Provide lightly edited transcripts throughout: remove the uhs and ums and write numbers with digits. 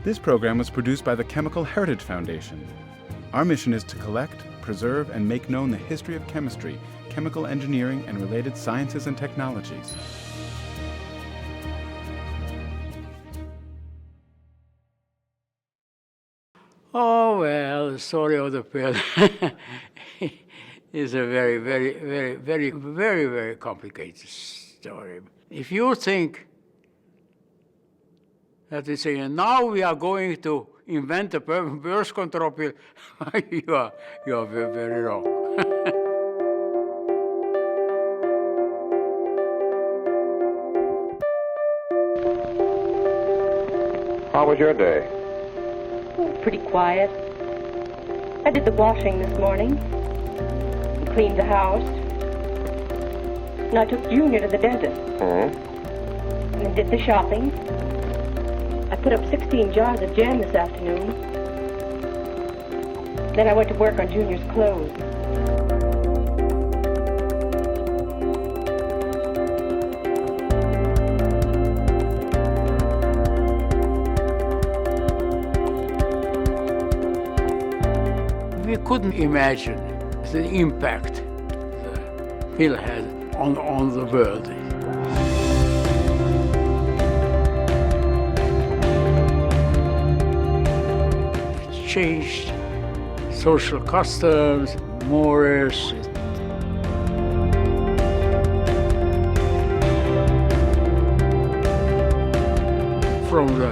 This program was produced by the Chemical Heritage Foundation. Our mission is to collect, preserve, and make known the history of chemistry, chemical engineering, and related sciences and technologies. Oh, well, the story of the pill is a very complicated story. If you think that they say, now we are going to invent a birth control pill, you are very wrong. How was your day? Pretty quiet. I did the washing this morning, cleaned the house, and I took Junior to the dentist. And then did the shopping. I put up 16 jars of jam this afternoon. Then I went to work on Junior's clothes. We couldn't imagine the impact the pill had on the world. It changed social customs, morals. From the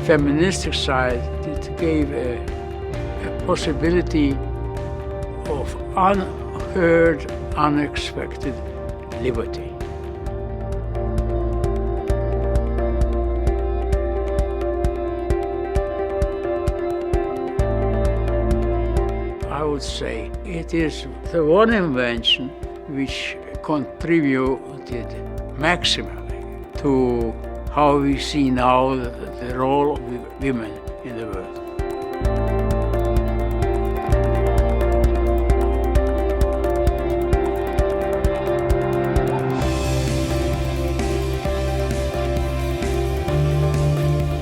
feministic side, it gave a possibility of unheard, unexpected liberty. I would say it is the one invention which contributed maximally to how we see now the role of women in the world.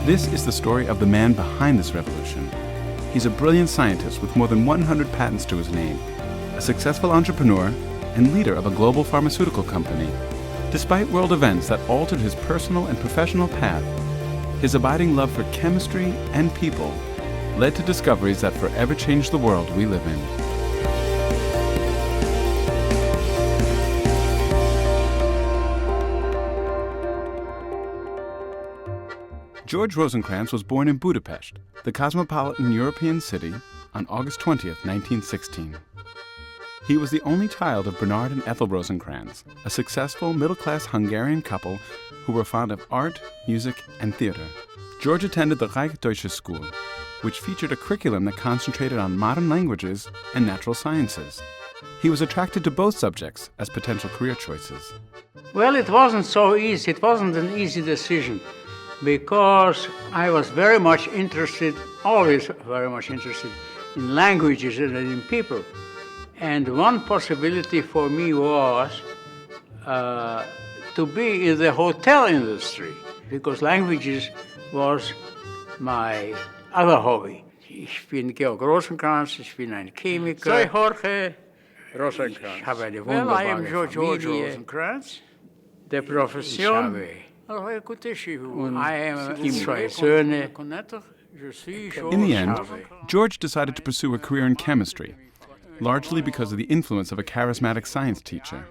This is the story of the man behind this revolution. He's a brilliant scientist with more than 100 patents to his name, a successful entrepreneur, and leader of a global pharmaceutical company. Despite world events that altered his personal and professional path, his abiding love for chemistry and people led to discoveries that forever changed the world we live in. George Rosenkranz was born in Budapest, the cosmopolitan European city, on August 20th, 1916. He was the only child of Bernard and Ethel Rosenkranz, a successful middle-class Hungarian couple who were fond of art, music, and theater. George attended the Deutsche School, which featured a curriculum that concentrated on modern languages and natural sciences. He was attracted to both subjects as potential career choices. Well, it wasn't so easy. It wasn't an easy decision, because I was very much interested, always very much interested, in languages and in people. And one possibility for me was to be in the hotel industry, because languages was my other hobby. Ich bin George Rosenkranz, ich bin ein Chemiker. Soy Jorge Rosenkranz. Ich habe eine wunderbare Familie. I am George Rosenkranz. Der Profession. I am zwei Söhne. In the end, George decided to pursue a career in chemistry, largely because of the influence of a charismatic science teacher.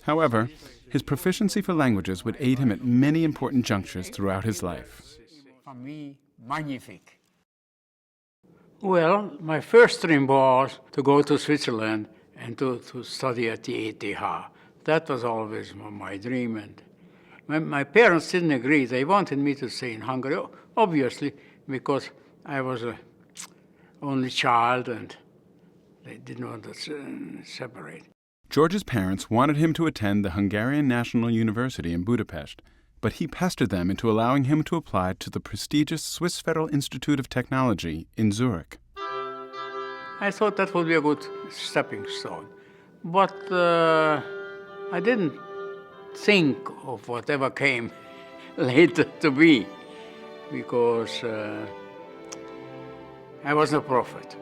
However, his proficiency for languages would aid him at many important junctures throughout his life. Well, my first dream was to go to Switzerland and to study at the ETH. That was always my dream. And my parents didn't agree. They wanted me to stay in Hungary, obviously, because I was an only child and they didn't want to separate. George's parents wanted him to attend the Hungarian National University in Budapest, but he pestered them into allowing him to apply to the prestigious Swiss Federal Institute of Technology in Zurich. I thought that would be a good stepping stone. But I didn't think of whatever came later to be, because I was a prophet.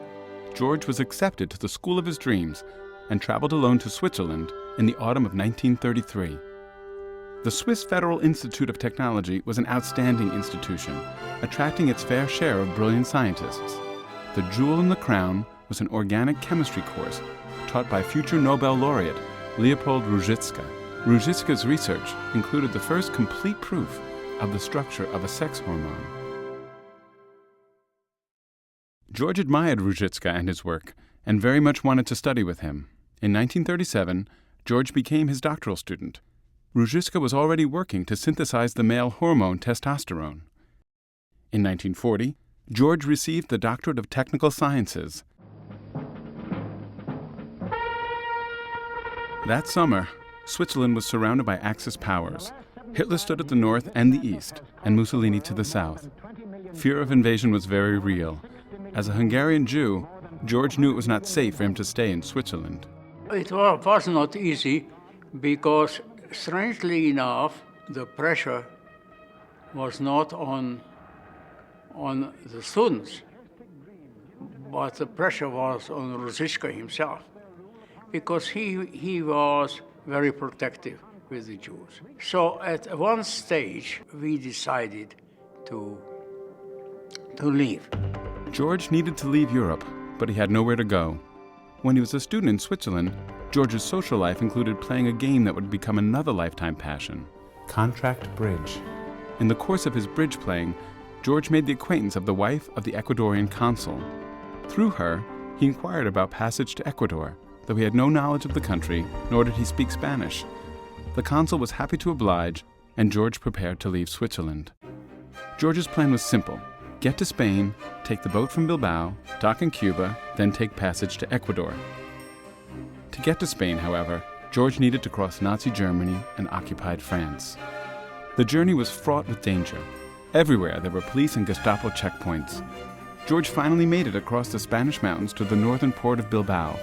George was accepted to the school of his dreams and traveled alone to Switzerland in the autumn of 1933. The Swiss Federal Institute of Technology was an outstanding institution, attracting its fair share of brilliant scientists. The jewel in the crown was an organic chemistry course taught by future Nobel laureate Leopold Ruzicka. Ruzicka's research included the first complete proof of the structure of a sex hormone. George admired Ruzicka and his work, and very much wanted to study with him. In 1937, George became his doctoral student. Ruzicka was already working to synthesize the male hormone testosterone. In 1940, George received the Doctorate of Technical Sciences. That summer, Switzerland was surrounded by Axis powers. Hitler stood at the north and the east, and Mussolini to the south. Fear of invasion was very real. As a Hungarian Jew, George knew it was not safe for him to stay in Switzerland. It was not easy because, strangely enough, the pressure was not on the students, but the pressure was on Ruzicka himself, because he was very protective with the Jews. So at one stage, we decided to leave. George needed to leave Europe, but he had nowhere to go. When he was a student in Switzerland, George's social life included playing a game that would become another lifetime passion, contract bridge. In the course of his bridge playing, George made the acquaintance of the wife of the Ecuadorian consul. Through her, he inquired about passage to Ecuador, though he had no knowledge of the country, nor did he speak Spanish. The consul was happy to oblige, and George prepared to leave Switzerland. George's plan was simple: get to Spain, take the boat from Bilbao, dock in Cuba, then take passage to Ecuador. To get to Spain, however, George needed to cross Nazi Germany and occupied France. The journey was fraught with danger. Everywhere there were police and Gestapo checkpoints. George finally made it across the Spanish mountains to the northern port of Bilbao,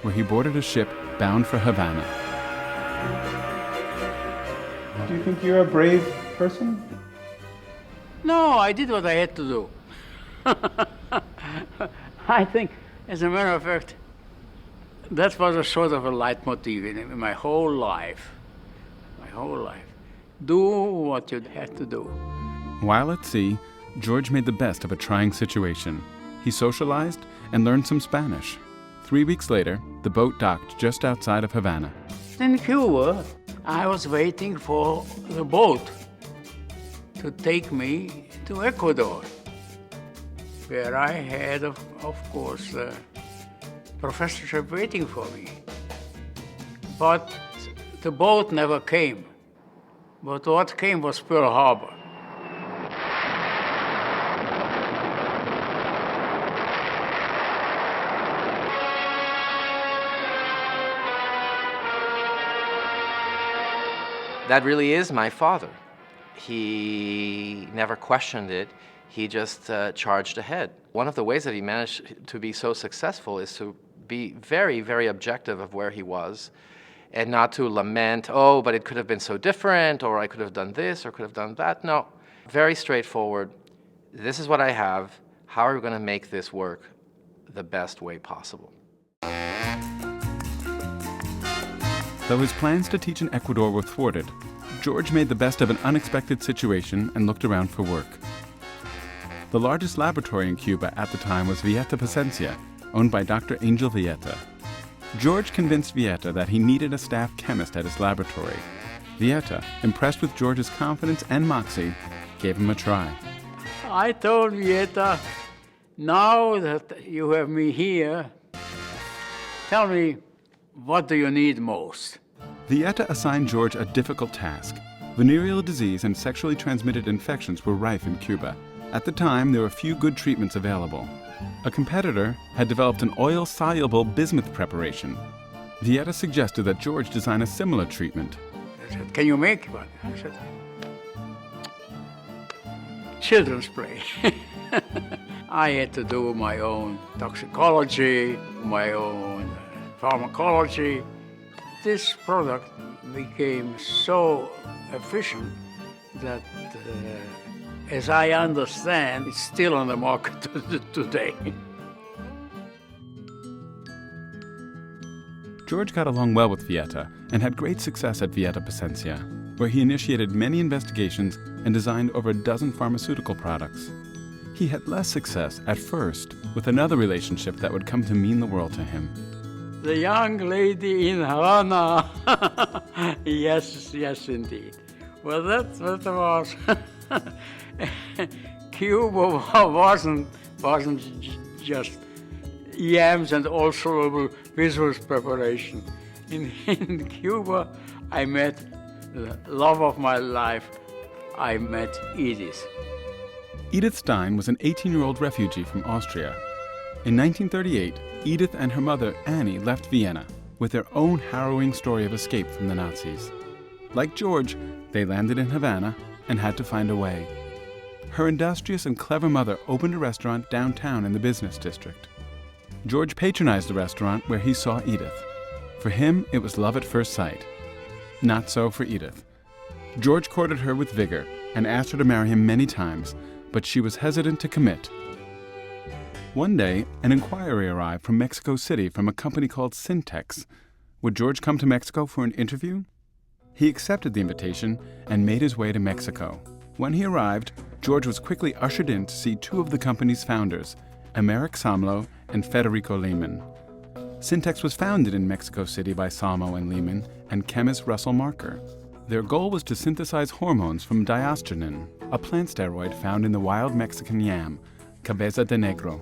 where he boarded a ship bound for Havana. Do you think you're a brave person? No, I did what I had to do. I think, as a matter of fact, that was a sort of a leitmotif in my whole life. My whole life. Do what you had to do. While at sea, George made the best of a trying situation. He socialized and learned some Spanish. 3 weeks later, the boat docked just outside of Havana. In Cuba, I was waiting for the boat to take me to Ecuador, where I had, of course, the professorship waiting for me. But the boat never came. But what came was Pearl Harbor. That really is my father. He never questioned it. He just charged ahead. One of the ways that he managed to be so successful is to be very, very objective of where he was and not to lament, oh, but it could have been so different, or I could have done this, or could have done that. No, very straightforward. This is what I have. How are we going to make this work the best way possible? Though his plans to teach in Ecuador were thwarted, George made the best of an unexpected situation and looked around for work. The largest laboratory in Cuba at the time was Vieta Paciencia, owned by Dr. Angel Vieta. George convinced Vieta that he needed a staff chemist at his laboratory. Vieta, impressed with George's confidence and moxie, gave him a try. I told Vieta, now that you have me here, tell me, what do you need most? Vieta assigned George a difficult task. Venereal disease and sexually transmitted infections were rife in Cuba. At the time, there were few good treatments available. A competitor had developed an oil-soluble bismuth preparation. Vieta suggested that George design a similar treatment. I said, can you make one? I said, children's play. I had to do my own toxicology, my own pharmacology. This product became so efficient that as I understand, it's still on the market today. George got along well with Vieta and had great success at Vieta Plasencia, where he initiated many investigations and designed over a dozen pharmaceutical products. He had less success at first with another relationship that would come to mean the world to him. The young lady in Havana. Yes, indeed. Well, that was Cuba wasn't just yams and all soluble visuals preparation. In Cuba, I met the love of my life. I met Edith. Edith Stein was an 18-year-old refugee from Austria. In 1938, Edith and her mother, Annie, left Vienna with their own harrowing story of escape from the Nazis. Like George, they landed in Havana and had to find a way. Her industrious and clever mother opened a restaurant downtown in the business district. George patronized the restaurant where he saw Edith. For him, it was love at first sight. Not so for Edith. George courted her with vigor and asked her to marry him many times, but she was hesitant to commit. One day, an inquiry arrived from Mexico City from a company called Syntex. Would George come to Mexico for an interview? He accepted the invitation and made his way to Mexico. When he arrived, George was quickly ushered in to see two of the company's founders, Emeric Samlo and Federico Lehmann. Syntex was founded in Mexico City by Salmo and Lehmann and chemist Russell Marker. Their goal was to synthesize hormones from diosgenin, a plant steroid found in the wild Mexican yam, cabeza de negro.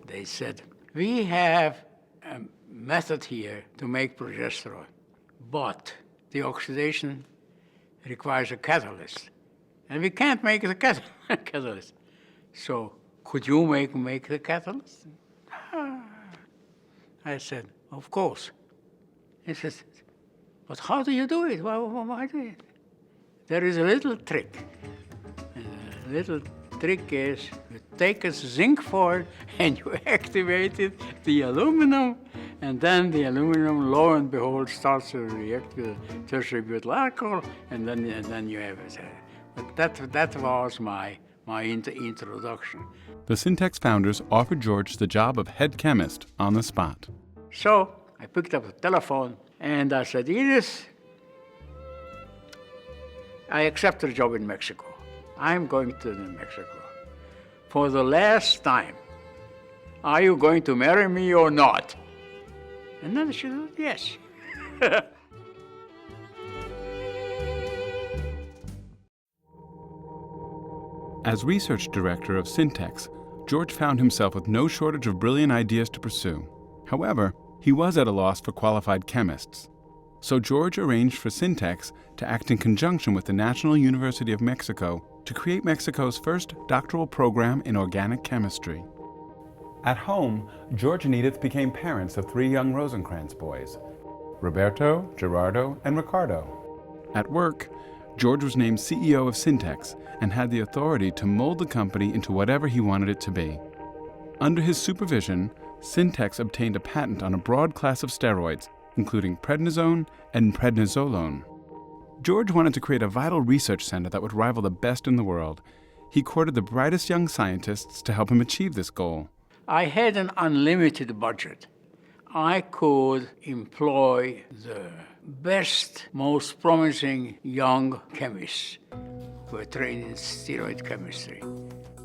They said, we have a method here to make progesterone, but the oxidation requires a catalyst, and we can't make the catalyst. So could you make the catalyst? I said, of course. He says, but how do you do it? Why do it? There is a little trick. And the little trick is you take a zinc foil and you activate it, the aluminum, and then the aluminum, lo and behold, starts to react with tertiary butyl alcohol, and then you have it. But that was my introduction. The Syntex founders offered George the job of head chemist on the spot. So I picked up the telephone and I said, Edith, I accept the job in Mexico. I'm going to Mexico. For the last time, are you going to marry me or not? And then she said, yes. As research director of Syntex, George found himself with no shortage of brilliant ideas to pursue. However, he was at a loss for qualified chemists. So George arranged for Syntex to act in conjunction with the National University of Mexico to create Mexico's first doctoral program in organic chemistry. At home, George and Edith became parents of 3 young Rosenkranz boys, Roberto, Gerardo, and Ricardo. At work, George was named CEO of Syntex and had the authority to mold the company into whatever he wanted it to be. Under his supervision, Syntex obtained a patent on a broad class of steroids, including prednisone and prednisolone. George wanted to create a vital research center that would rival the best in the world. He courted the brightest young scientists to help him achieve this goal. I had an unlimited budget. I could employ the best, most promising young chemists who were trained in steroid chemistry.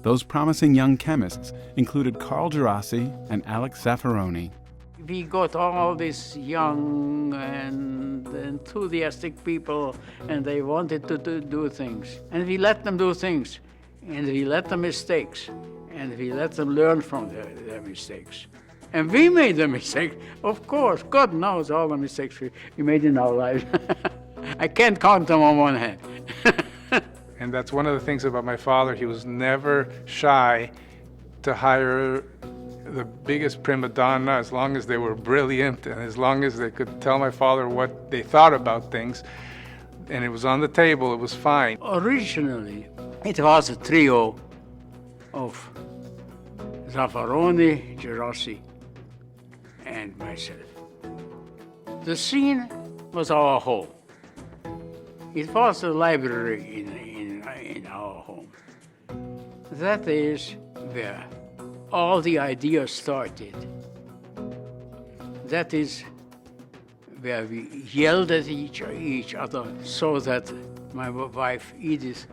Those promising young chemists included Carl Gerasi and Alex Zaffaroni. We got all these young and enthusiastic people, and they wanted to do things. And we let them do things, and we let them mistakes, and we let them learn from their mistakes. And we made the mistake, of course. God knows all the mistakes we made in our lives. I can't count them on one hand. And that's one of the things about my father. He was never shy to hire the biggest prima donna as long as they were brilliant and as long as they could tell my father what they thought about things. And it was on the table, it was fine. Originally, it was a trio of Zaffaroni, Gerasi, and myself. The scene was our home. It was a library in our home. That is where all the ideas started. That is where we yelled at each other so that my wife Edith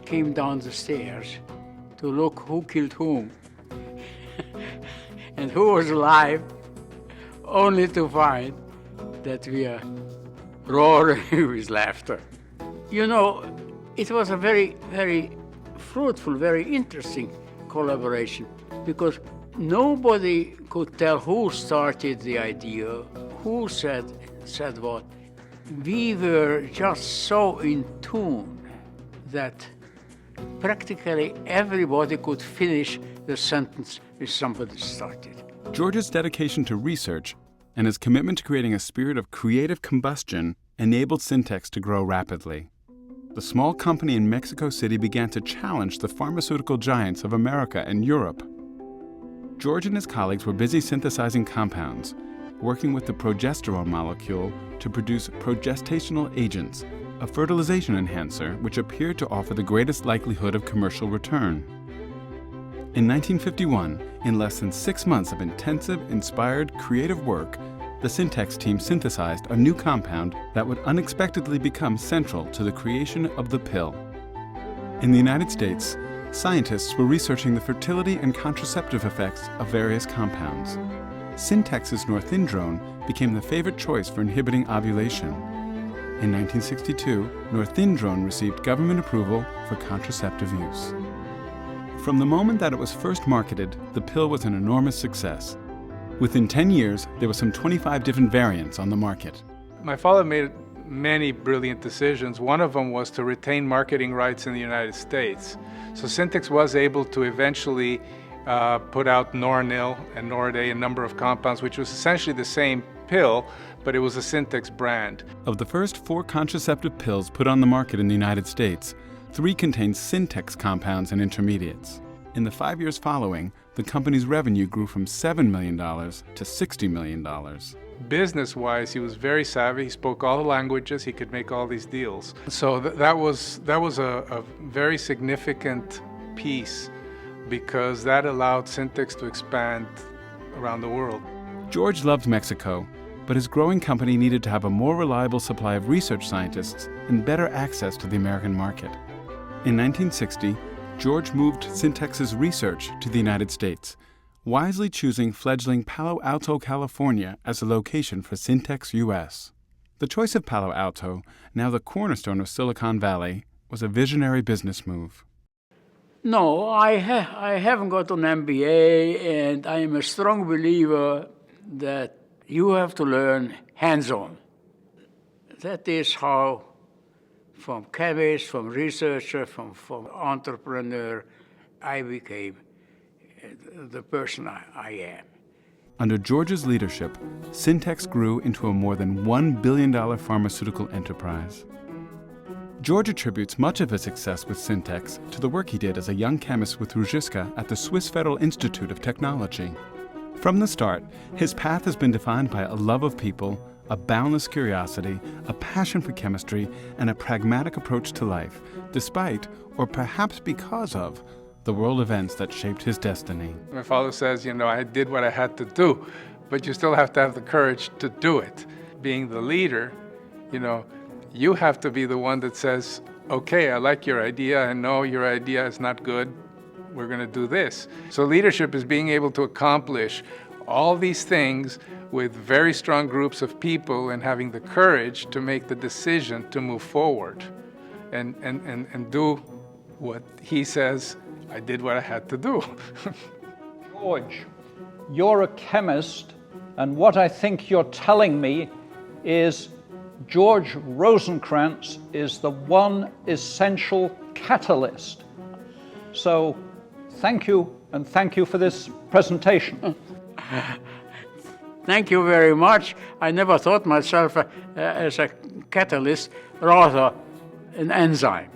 came down the stairs to look who killed whom and who was alive, only to find that we are roaring with laughter. You know, it was a very, very fruitful, very interesting collaboration because nobody could tell who started the idea, who said what. We were just so in tune that practically everybody could finish the sentence if somebody started. George's dedication to research and his commitment to creating a spirit of creative combustion enabled Syntex to grow rapidly. The small company in Mexico City began to challenge the pharmaceutical giants of America and Europe. George and his colleagues were busy synthesizing compounds, working with the progesterone molecule to produce progestational agents, a fertilization enhancer which appeared to offer the greatest likelihood of commercial return. In 1951, in less than 6 months of intensive, inspired, creative work, the Syntex team synthesized a new compound that would unexpectedly become central to the creation of the pill. In the United States, scientists were researching the fertility and contraceptive effects of various compounds. Syntex's northindrone became the favorite choice for inhibiting ovulation. In 1962, northindrone received government approval for contraceptive use. From the moment that it was first marketed, the pill was an enormous success. Within 10 years, there were some 25 different variants on the market. My father made many brilliant decisions. One of them was to retain marketing rights in the United States. So Syntex was able to eventually put out Noranil and Norade, a number of compounds, which was essentially the same pill, but it was a Syntex brand. Of the first 4 contraceptive pills put on the market in the United States, 3 contained Syntex compounds and intermediates. In the 5 years following, the company's revenue grew from $7 million to $60 million. Business-wise, he was very savvy. He spoke all the languages. He could make all these deals. So that was a very significant piece because that allowed Syntex to expand around the world. George loved Mexico, but his growing company needed to have a more reliable supply of research scientists and better access to the American market. In 1960, George moved Syntex's research to the United States, wisely choosing fledgling Palo Alto, California as the location for Syntex US. The choice of Palo Alto, now the cornerstone of Silicon Valley, was a visionary business move. No, I haven't got an MBA, and I am a strong believer that you have to learn hands-on. That is how, from chemist, from researcher, from entrepreneur, I became the person I am. Under George's leadership, Syntex grew into a more than $1 billion pharmaceutical enterprise. George attributes much of his success with Syntex to the work he did as a young chemist with Ruzicka at the Swiss Federal Institute of Technology. From the start, his path has been defined by a love of people, a boundless curiosity, a passion for chemistry, and a pragmatic approach to life, despite, or perhaps because of, the world events that shaped his destiny. My father says, I did what I had to do, but you still have to have the courage to do it. Being the leader, you have to be the one that says, okay, I like your idea, I know your idea is not good, we're going to do this. So leadership is being able to accomplish all these things with very strong groups of people and having the courage to make the decision to move forward and do what he says, I did what I had to do. George, you're a chemist, and what I think you're telling me is George Rosenkranz is the one essential catalyst. So thank you, and thank you for this presentation. Thank you very much. I never thought myself as a catalyst, rather an enzyme.